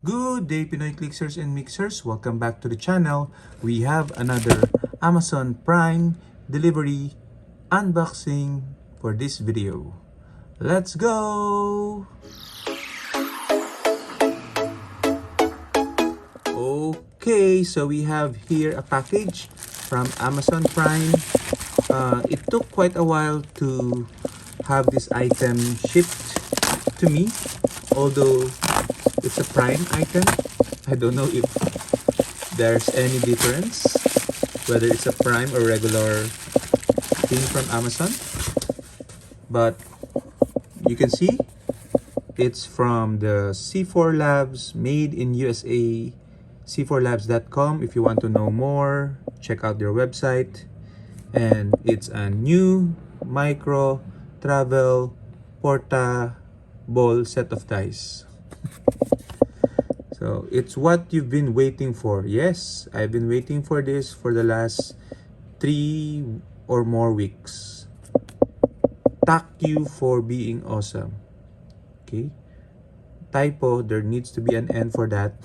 Good day, Pinoy Clixers and Mixers. Welcome back to the channel. We have another Amazon Prime delivery unboxing for this video. Let's go! Okay, so we have here a package from Amazon Prime. It took quite a while to have this item shipped to me, although it's a Prime item. I don't know if there's any difference whether it's a Prime or regular thing from Amazon, but you can see it's from the C4 Labs, made in USA, c4labs.com. If you want to know more, check out their website. And it's a new micro travel portable set of dice. So it's what you've been waiting for. Yes, I've been waiting for this for the last 3 or more weeks. Thank you for being awesome. Okay, typo, there needs to be an N for that.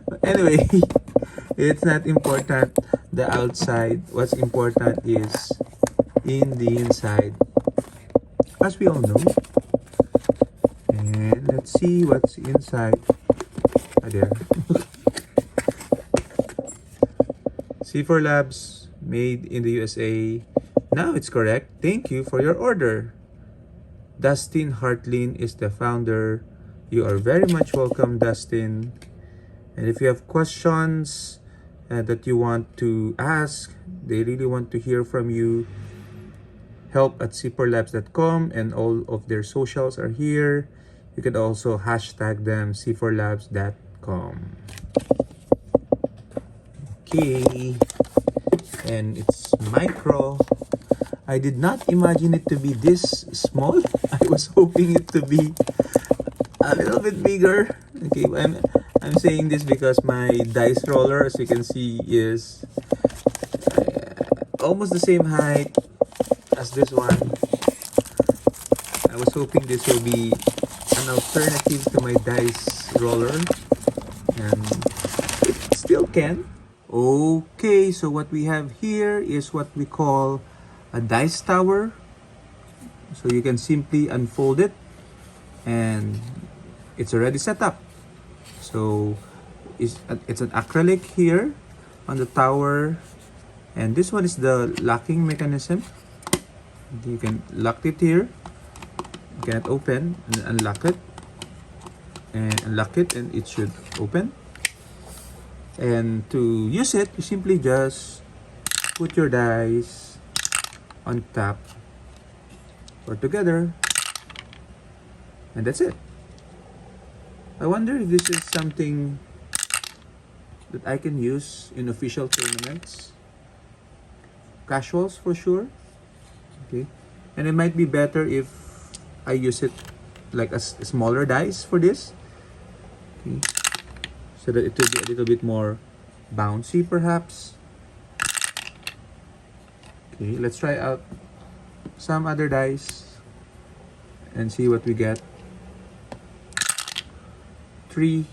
But anyway, it's not important the outside. What's important is in the inside, as we all know. And let's see what's inside. There. C4 Labs, made in the USA. Now it's correct. Thank you for your order. Dustin Hartlin is the founder. You are very much welcome, Dustin. And if you have questions that you want to ask, they really want to hear from you, help at c4labs.com, and all of their socials are here. You can also hashtag them c4labs.com. Okay, and it's micro. I did not imagine it to be this small. I was hoping it to be a little bit bigger. Okay, I'm saying this because my dice roller, as you can see, is almost the same height as this one. I was hoping this will be an alternative to my dice roller, and it still can. Okay, so what we have here is what we call a dice tower. So you can simply unfold it and it's already set up. So it's an acrylic here on the tower, and this one is the locking mechanism. You can lock it here. You can open and unlock it, and unlock it, and it should open. And to use it, you simply just put your dice on top or together, and that's it. I wonder if this is something that I can use in official tournaments. Casuals for sure. Okay, and it might be better if I use it like a smaller dice for this. Okay, so that it will be a little bit more bouncy perhaps. Okay, let's try out some other dice and see what we get. 3,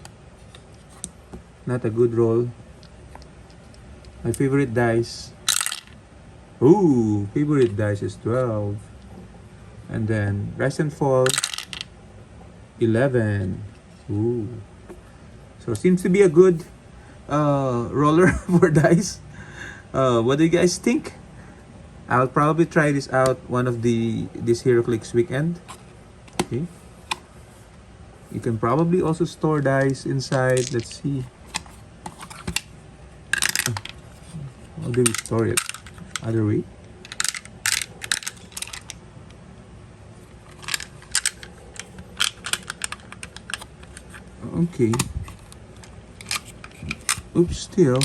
not a good roll. My favorite dice. Ooh, favorite dice is 12. And then rise and fall, 11. Ooh. So seems to be a good roller for dice. What do you guys think? I'll probably try this out one of this Heroclix weekend. Okay. You can probably also store dice inside. Let's see. How do we store it? Other way. Okay. Oops, still.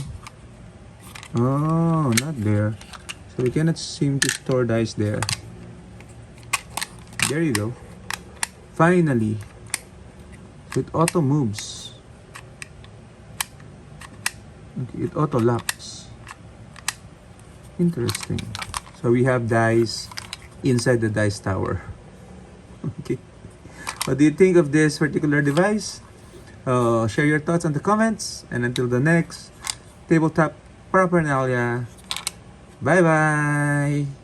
Oh, not there. So we cannot seem to store dice there. There you go. Finally. So it auto moves. Okay, it auto locks. Interesting. So we have dice inside the dice tower. Okay. What do you think of this particular device? Share your thoughts on the comments, and until the next tabletop paraphernalia, bye bye.